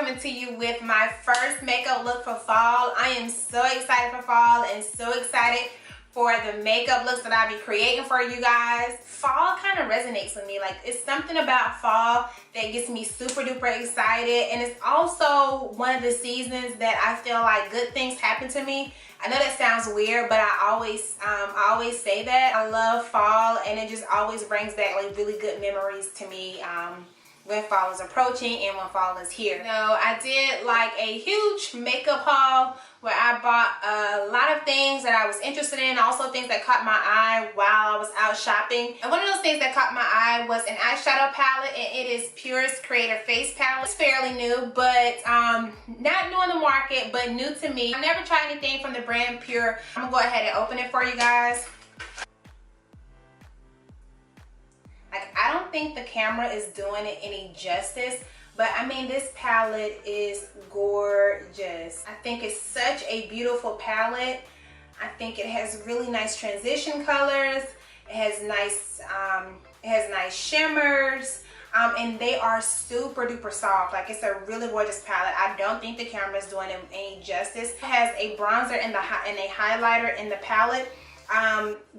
coming to you with my first makeup look for fall. I am so excited for fall and so excited for the makeup looks that I'll be creating for you guys. Fall kind of resonates with me. Like, it's something about fall that gets me super duper excited, and it's also one of the seasons that I feel like good things happen to me. I know that sounds weird, but I always say that. I love fall, and it just always brings back like really good memories to me when fall is approaching and when fall is here. So I did like a huge makeup haul where I bought a lot of things that I was interested in, also things that caught my eye while I was out shopping. And one of those things that caught my eye was an eyeshadow palette, and it is Pure's Creator Face Palette. It's fairly new, but not new on the market, but new to me. I never tried anything from the brand Pure. I'm gonna go ahead and open it for you guys. Like, I don't think the camera is doing it any justice, but I mean, this palette is gorgeous. I think it's such a beautiful palette. I think it has really nice transition colors. It has nice shimmers, and they are super duper soft. Like, it's a really gorgeous palette. I don't think the camera is doing it any justice. It has a bronzer and a highlighter in the palette.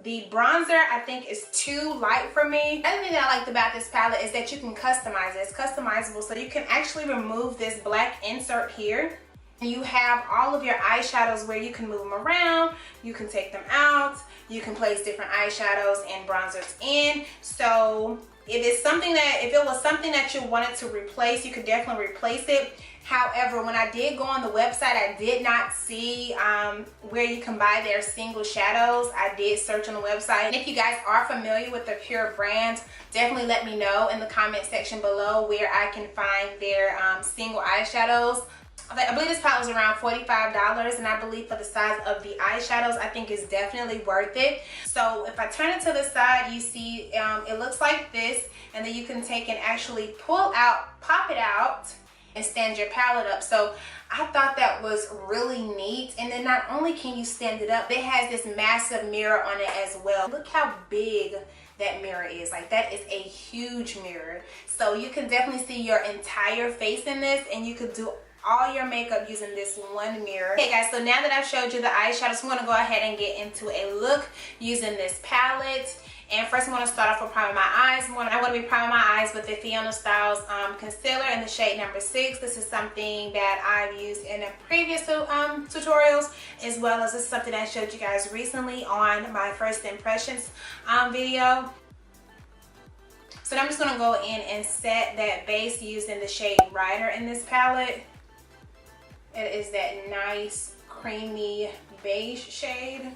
The bronzer I think is too light for me. Another thing that I liked about this palette is that you can customize it. It's customizable, so you can actually remove this black insert here, and you have all of your eyeshadows where you can move them around, you can take them out, you can place different eyeshadows and bronzers in. So if it was something that you wanted to replace, you could definitely replace it. However, when I did go on the website, I did not see where you can buy their single shadows. I did search on the website. And if you guys are familiar with the Pure brand, definitely let me know in the comment section below where I can find their single eyeshadows. I believe this palette was around $45, and I believe for the size of the eyeshadows, I think it's definitely worth it. So if I turn it to the side, you see it looks like this, and then you can take and actually pop it out, and stand your palette up. So I thought that was really neat. And then not only can you stand it up, it has this massive mirror on it as well. Look how big that mirror is. Like, that is a huge mirror. So you can definitely see your entire face in this, and you could do all your makeup using this one mirror. Okay guys, so now that I've showed you the eyeshadows, I'm going to go ahead and get into a look using this palette. And first I'm going to start off with priming my eyes. I'm going to be priming my eyes with the Fiona Styles concealer in the shade number 6. This is something that I've used in a previous tutorials, as well as this is something I showed you guys recently on my first impressions video. So now I'm just going to go in and set that base using the shade Rider in this palette. It is that nice creamy beige shade.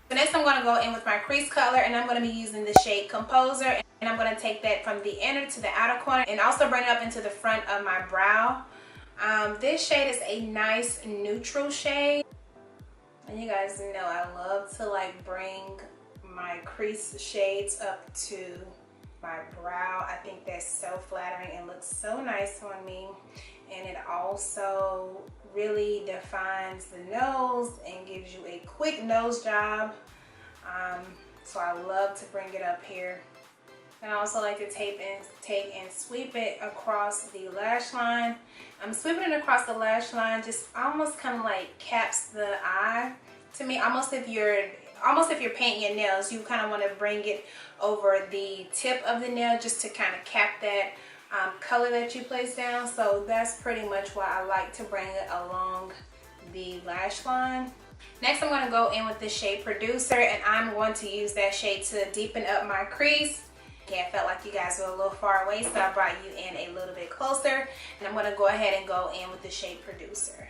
So next I'm going to go in with my crease color, and I'm going to be using the shade Composer, and I'm going to take that from the inner to the outer corner and also bring it up into the front of my brow. This shade is a nice neutral shade, and you guys know I love to like bring my crease shades up to my brow. I think that's so flattering and looks so nice on me, and it also really defines the nose and gives you a quick nose job. So I love to bring it up here. And I also like to take and sweep it across the lash line. I'm sweeping it across the lash line, just almost kind of like caps the eye. To me, almost if you're painting your nails, you kind of want to bring it over the tip of the nail just to kind of cap that color that you place down. So that's pretty much why I like to bring it along the lash line. Next I'm going to go in with the shade Producer, and I'm going to use that shade to deepen up my crease. Okay, I felt like you guys were a little far away, so I brought you in a little bit closer, and I'm going to go ahead and go in with the shade Producer.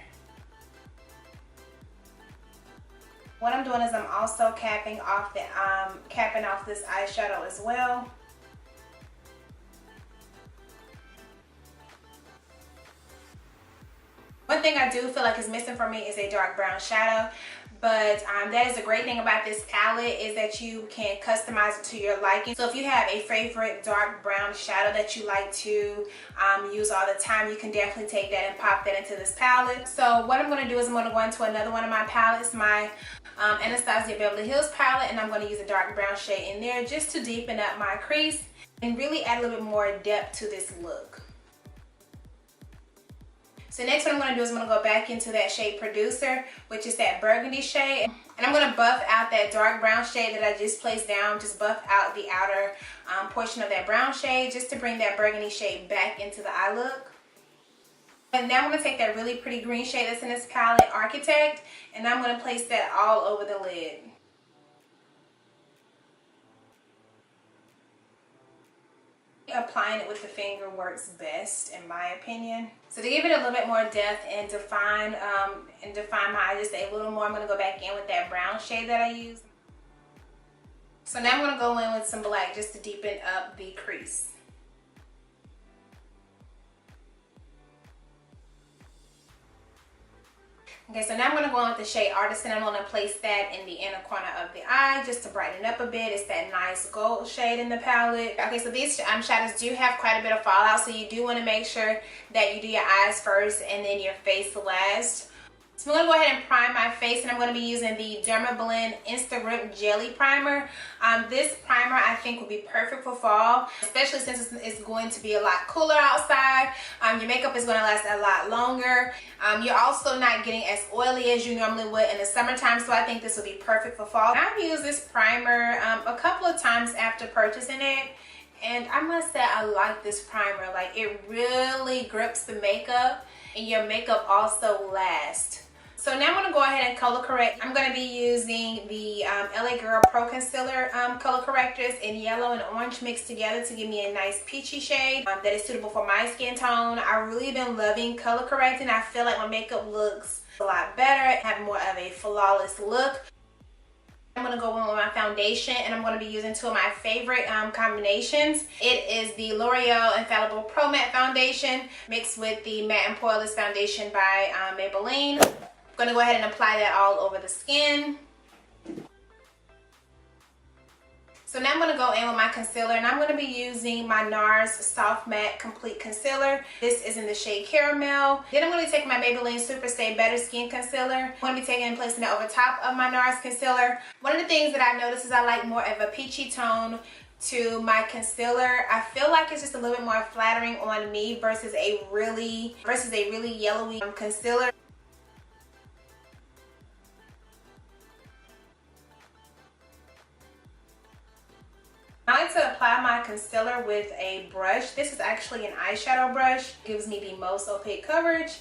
What I'm doing is I'm also capping off this eyeshadow as well. One thing I do feel like is missing for me is a dark brown shadow, but that is a great thing about this palette, is that you can customize it to your liking. So if you have a favorite dark brown shadow that you like to use all the time, you can definitely take that and pop that into this palette. So what I'm going to do is I'm going to go into another one of my palettes, my Anastasia Beverly Hills palette, and I'm going to use a dark brown shade in there just to deepen up my crease and really add a little bit more depth to this look. So next what I'm going to do is I'm going to go back into that shade Producer, which is that burgundy shade. And I'm going to buff out that dark brown shade that I just placed down. Just buff out the outer portion of that brown shade just to bring that burgundy shade back into the eye look. And now I'm going to take that really pretty green shade that's in this palette, Architect, and I'm going to place that all over the lid. Applying it with the finger works best in my opinion. So to give it a little bit more depth and define my eye just a little more, I'm going to go back in with that brown shade that I used. So now I'm going to go in with some black just to deepen up the crease. Okay, so now I'm going to go on with the shade Artisan. I'm going to place that in the inner corner of the eye just to brighten up a bit. It's that nice gold shade in the palette. Okay, so these shadows do have quite a bit of fallout, so you do want to make sure that you do your eyes first and then your face last. So I'm going to go ahead and prime my face, and I'm going to be using the Dermablend Insta Grip Jelly Primer. This primer I think will be perfect for fall, especially since it's going to be a lot cooler outside. Your makeup is going to last a lot longer. You're also not getting as oily as you normally would in the summertime, so I think this will be perfect for fall. I've used this primer a couple of times after purchasing it, and I must say I like this primer. Like, it really grips the makeup, and your makeup also lasts. So now I'm going to go ahead and color correct. I'm going to be using the LA Girl Pro Concealer color correctors in yellow and orange mixed together to give me a nice peachy shade that is suitable for my skin tone. I've really been loving color correcting. I feel like my makeup looks a lot better, have more of a flawless look. I'm going to go in with my foundation, and I'm going to be using two of my favorite combinations. It is the L'Oreal Infallible Pro Matte Foundation mixed with the Matte and Poreless Foundation by Maybelline. I'm going to go ahead and apply that all over the skin. So now I'm going to go in with my concealer, and I'm going to be using my NARS Soft Matte Complete Concealer. This is in the shade Caramel. Then I'm going to take my Maybelline Super Stay Better Skin Concealer. I'm going to be taking and placing it over top of my NARS concealer. One of the things that I've noticed is I like more of a peachy tone to my concealer. I feel like it's just a little bit more flattering on me versus a really yellowy concealer. I like to apply my concealer with a brush. This is actually an eyeshadow brush. It gives me the most opaque coverage,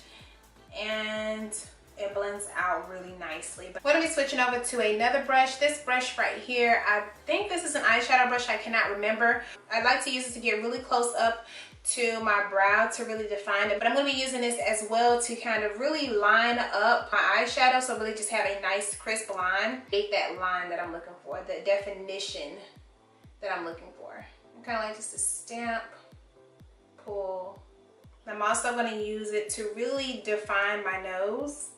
and it blends out really nicely. But I'm going to be switching over to another brush. This brush right here, I think this is an eyeshadow brush. I cannot remember. I like to use it to get really close up to my brow to really define it. But I'm going to be using this as well to kind of really line up my eyeshadow, so really just have a nice crisp line. Get that line that I'm looking for, the definition that I'm looking for. I kind of like just to stamp, pull. I'm also going to use it to really define my nose.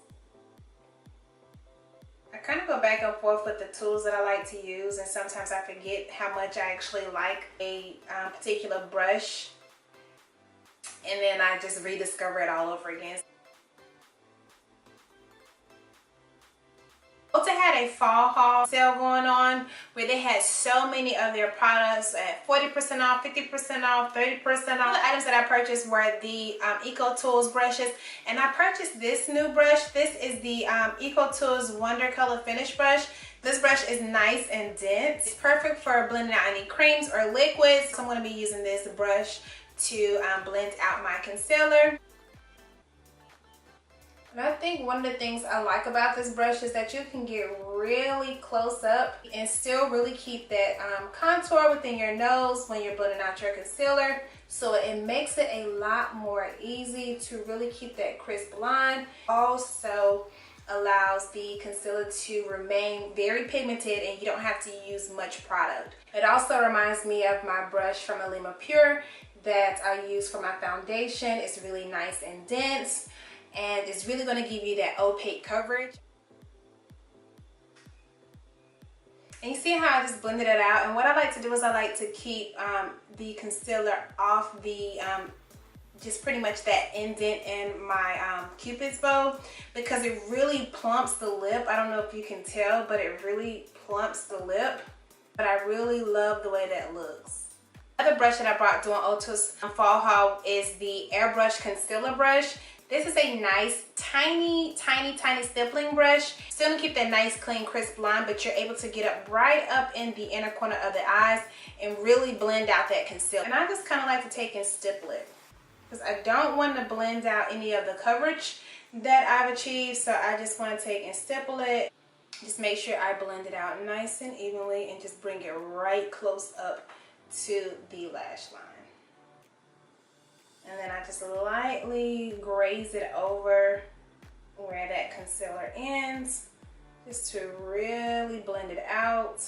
I kind of go back and forth with the tools that I like to use, and sometimes I forget how much I actually like a particular brush, and then I just rediscover it all over again. Ulta had a fall haul sale going on where they had so many of their products at 40% off, 50% off, 30% off. The items that I purchased were the Eco Tools brushes, and I purchased this new brush. This is the Eco Tools Wonder Color Finish Brush. This brush is nice and dense. It's perfect for blending out any creams or liquids. So I'm going to be using this brush to blend out my concealer. And I think one of the things I like about this brush is that you can get really close up and still really keep that contour within your nose when you're blending out your concealer. So it makes it a lot more easy to really keep that crisp line. Also allows the concealer to remain very pigmented, and you don't have to use much product. It also reminds me of my brush from Alima Pure that I use for my foundation. It's really nice and dense, and it's really going to give you that opaque coverage. And you see how I just blended it out? And what I like to do is I like to keep the concealer off the just pretty much that indent in my Cupid's bow, because it really plumps the lip. I don't know if you can tell, but it really plumps the lip. But I really love the way that looks. Another brush that I brought during Ulta's fall haul is the Airbrush Concealer Brush. This is a nice, tiny stippling brush. Still gonna keep that nice, clean, crisp line, but you're able to get up right up in the inner corner of the eyes and really blend out that concealer. And I just kind of like to take and stipple it because I don't want to blend out any of the coverage that I've achieved. So I just want to take and stipple it. Just make sure I blend it out nice and evenly and just bring it right close up to the lash line. And then I just lightly graze it over where that concealer ends, just to really blend it out.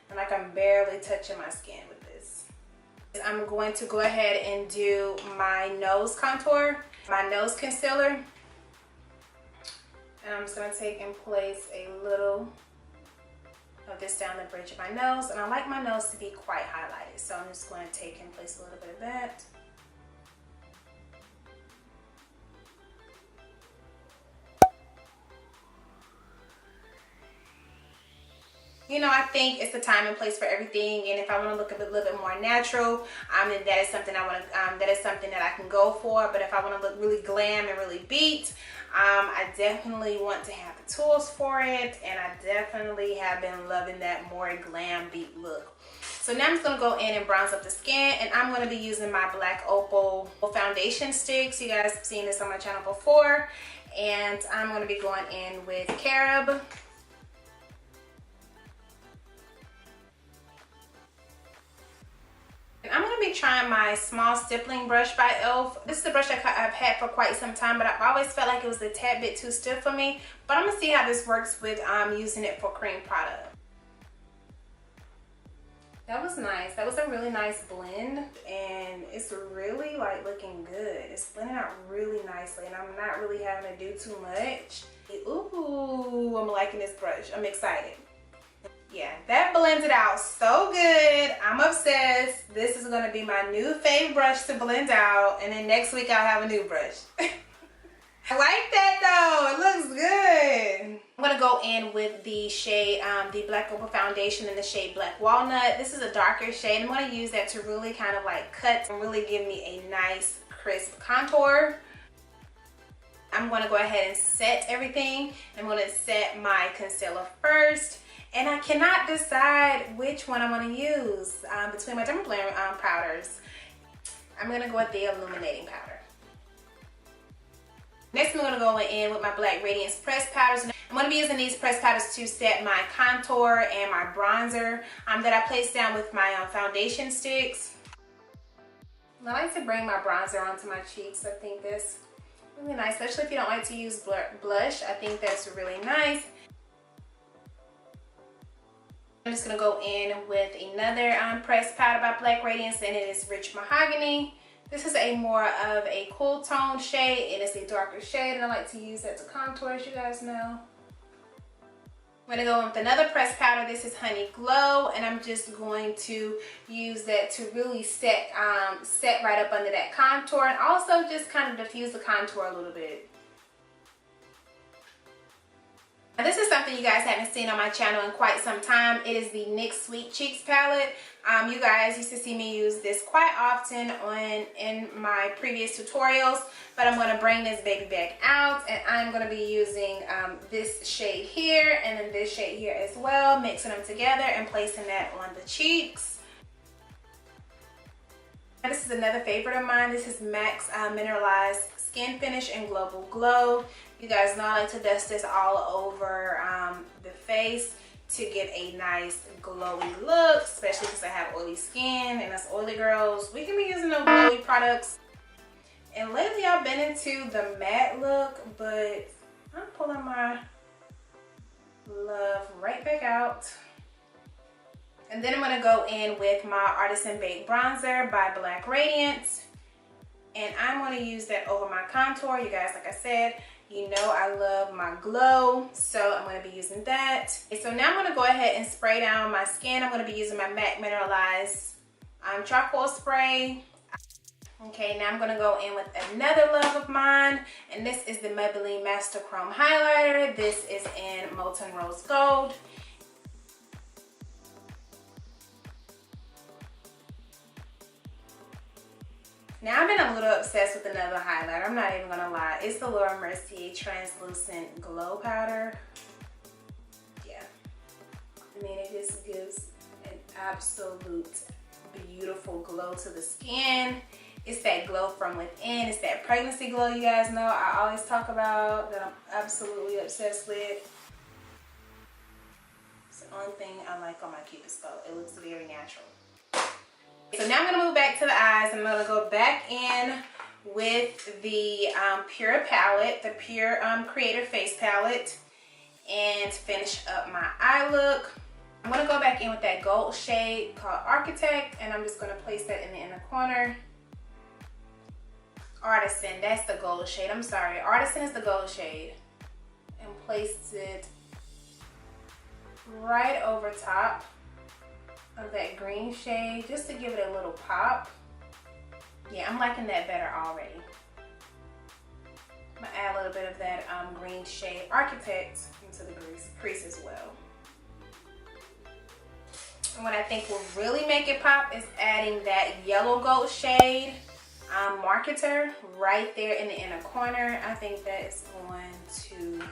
And like I'm barely touching my skin with this. I'm going to go ahead and do my nose contour, my nose concealer. And I'm just going to take and place a little of this down the bridge of my nose. And I like my nose to be quite highlighted, so I'm just going to take and place a little bit of that. You know, I think it's the time and place for everything, and if I want to look a little bit more natural, then that is something I want to. That is something that I can go for. But if I want to look really glam and really beat, I definitely want to have the tools for it, and I definitely have been loving that more glam beat look. So now I'm just gonna go in and bronze up the skin, and I'm gonna be using my Black Opal foundation sticks. You guys have seen this on my channel before, and I'm gonna be going in with Carob. I'm going to be trying my small stippling brush by e.l.f. This is a brush I've had for quite some time, but I've always felt like it was a tad bit too stiff for me. But I'm going to see how this works with using it for cream product. That was nice. That was a really nice blend, and it's really like looking good. It's blending out really nicely, and I'm not really having to do too much. Ooh, I'm liking this brush. I'm excited. Yeah, that blends it out so good. I'm obsessed. This is going to be my new fave brush to blend out. And then next week I'll have a new brush. I like that though. It looks good. I'm going to go in with the shade, the Black Opal foundation in the shade Black Walnut. This is a darker shade. I'm going to use that to really kind of like cut and really give me a nice crisp contour. I'm going to go ahead and set everything. I'm going to set my concealer first. And I cannot decide which one I want to use between my Derma Blend powders. I'm going to go with the illuminating powder. Next, I'm going to go in with my Black Radiance pressed powders. I'm going to be using these pressed powders to set my contour and my bronzer that I placed down with my foundation sticks. I like to bring my bronzer onto my cheeks. I think that's really nice, especially if you don't like to use blush. I think that's really nice. I'm just going to go in with another pressed powder by Black Radiance, and it is Rich Mahogany. This is a more of a cool tone shade. It is a darker shade, and I like to use that to contour, as you guys know. I'm going to go in with another pressed powder. This is Honey Glow, and I'm just going to use that to really set right up under that contour, and also just kind of diffuse the contour a little bit. Now, this is something you guys haven't seen on my channel in quite some time. It is the NYX Sweet Cheeks palette. You guys used to see me use this quite often in my previous tutorials, but I'm going to bring this baby back out, and I'm going to be using this shade here and then this shade here as well, mixing them together and placing that on the cheeks. Now, this is another favorite of mine. This is MAC's Mineralized Skin Finish and Global Glow. You guys know I like to dust this all over the face to get a nice glowy look, especially because I have oily skin and us oily girls, we can be using those glowy products. And lately I've been into the matte look, but I'm pulling my love right back out. And then I'm going to go in with my Artisan Baked Bronzer by Black Radiance. And I'm going to use that over my contour. You guys, like I said, you know I love my glow, so I'm going to be using that. Okay, so now I'm going to go ahead and spray down my skin. I'm going to be using my MAC Mineralized charcoal spray. Okay, now I'm going to go in with another love of mine, and this is the Maybelline Master Chrome Highlighter. This is in Molten Rose Gold. Now I've been a little obsessed with another highlighter. I'm not even gonna lie. It's the Laura Mercier Translucent Glow Powder. Yeah. I mean, it just gives an absolute beautiful glow to the skin. It's that glow from within. It's that pregnancy glow you guys know I always talk about, that I'm absolutely obsessed with. It's the only thing I like on my Cupid's bow. It looks very natural. So now I'm going to move back to the eyes. I'm going to go back in with the Pure palette, the Pure Creator Face palette, and finish up my eye look. I'm going to go back in with that gold shade called Architect, and I'm just going to place that in the inner corner. Artisan, that's the gold shade. I'm sorry. Artisan is the gold shade. And place it right over top of that green shade just to give it a little pop. Yeah, I'm liking that better already. I'm gonna add a little bit of that green shade Architect into the crease as well. And what I think will really make it pop is adding that yellow gold shade marketer right there in the inner corner. I think that is going to,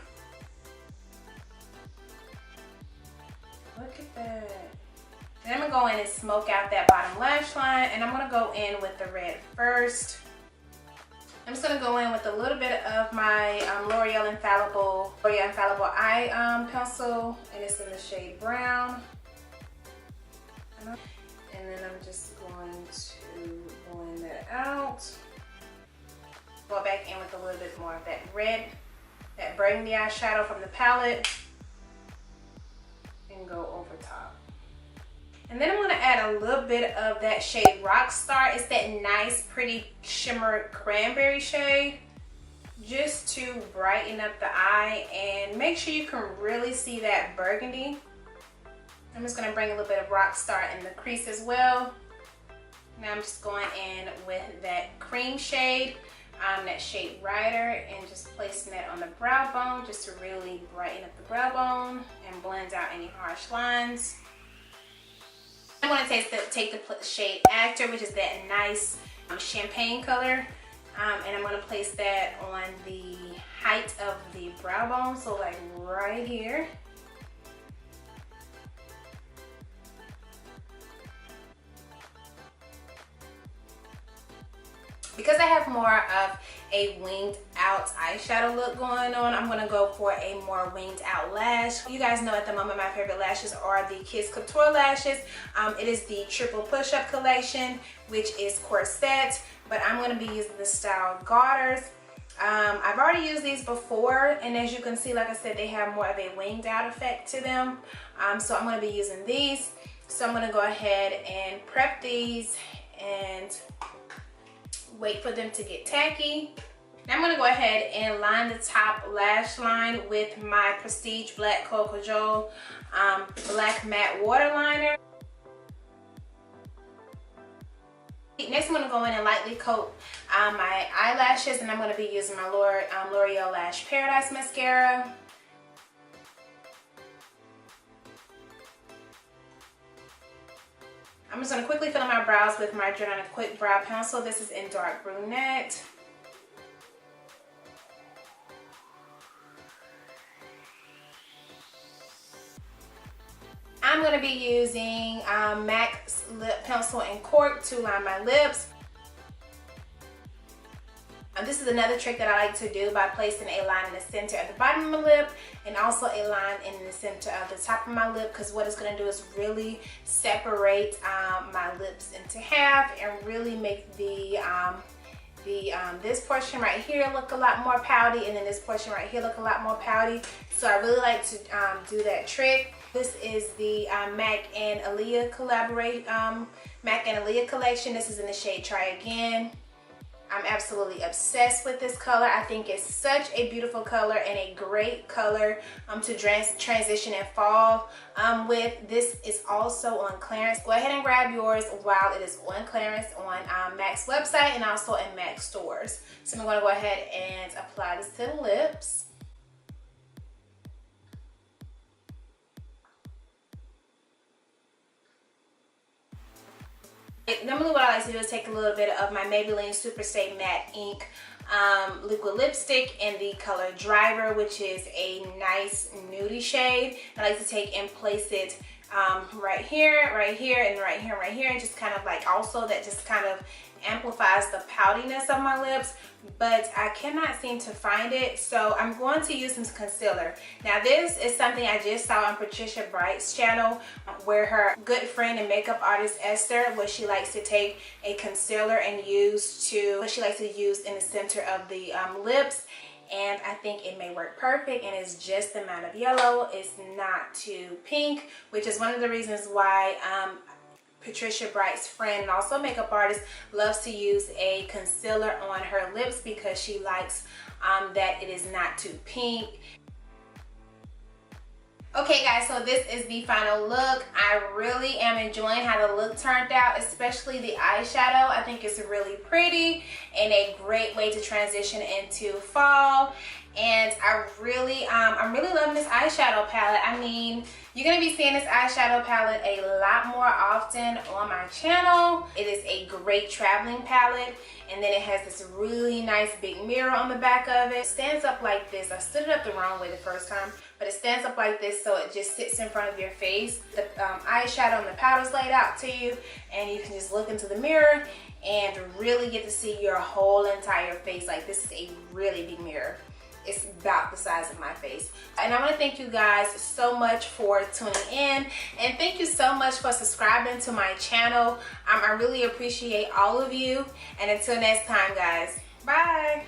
look at that. Then I'm gonna go in and smoke out that bottom lash line, and I'm gonna go in with the red first. I'm just gonna go in with a little bit of my L'Oreal Infallible eye pencil, and it's in the shade brown. And then I'm just going to blend that out. Go back in with a little bit more of that red, that burgundy eyeshadow from the palette, and go over top. And then I'm going to add a little bit of that shade Rockstar. It's that nice, pretty shimmer cranberry shade, just to brighten up the eye and make sure you can really see that burgundy. I'm just going to bring a little bit of Rockstar in the crease as well. Now I'm just going in with that cream shade, that shade Rider, and just placing that on the brow bone just to really brighten up the brow bone and blend out any harsh lines. I'm going to take the shade Actor, which is that nice champagne color, and I'm going to place that on the height of the brow bone, so like right here. Because I have more of a winged out eyeshadow look going on, I'm gonna go for a more winged out lash. You guys know at the moment my favorite lashes are the Kiss Couture lashes. It is the Triple Push-Up collection, which is corset, but I'm gonna be using the style Garters. I've already used these before, and as you can see, like I said, they have more of a winged out effect to them. So I'm gonna be using these. So I'm gonna go ahead and prep these and wait for them to get tacky. Now I'm going to go ahead and line the top lash line with my Prestige Black Coco Joe Black Matte Water Liner. Next I'm going to go in and lightly coat my eyelashes, and I'm going to be using my L'Oreal Lash Paradise Mascara. I'm just going to quickly fill in my brows with my Jordana Quick Brow Pencil. This is in dark brunette. I'm going to be using MAC's Lip Pencil in Cork to line my lips. This is another trick that I like to do by placing a line in the center at the bottom of my lip and also a line in the center of the top of my lip, because what it's going to do is really separate my lips into half and really make this portion right here look a lot more pouty, and then this portion right here look a lot more pouty. So I really like to do that trick. This is the MAC and Aaliyah collection. This is in the shade Try Again. I'm absolutely obsessed with this color. I think it's such a beautiful color and a great color to transition in fall with. This is also on clearance. Go ahead and grab yours while it is on clearance on MAC's website and also in MAC stores. So I'm going to go ahead and apply this to the lips. Normally what I like to do is take a little bit of my Maybelline Super Stay Matte Ink liquid lipstick in the color Driver, which is a nice nudie shade. I like to take and place it right here, right here, and right here, right here, and just kind of like, also that just kind of amplifies the poutiness of my lips, but I cannot seem to find it, so I'm going to use some concealer. Now this is something I just saw on Patricia Bright's channel, where her good friend and makeup artist Esther, where she likes to take a concealer and use in the center of the lips. And I think it may work perfect, and it's just the amount of yellow. It's not too pink, which is one of the reasons why Patricia Bright's friend and also makeup artist loves to use a concealer on her lips, because she likes that it is not too pink. Okay guys, so this is the final look. I really am enjoying how the look turned out, especially the eyeshadow. I think it's really pretty and a great way to transition into fall. And I'm really loving this eyeshadow palette. I mean, you're gonna be seeing this eyeshadow palette a lot more often on my channel. It is a great traveling palette, and then it has this really nice big mirror on the back of it. It stands up like this. I stood it up the wrong way the first time, but it stands up like this, so it just sits in front of your face. The eyeshadow and the powder's laid out to you, and you can just look into the mirror and really get to see your whole entire face. Like, this is a really big mirror. It's about the size of my face. And I want to thank you guys so much for tuning in, and thank you so much for subscribing to my channel. I really appreciate all of you, and until next time guys, bye.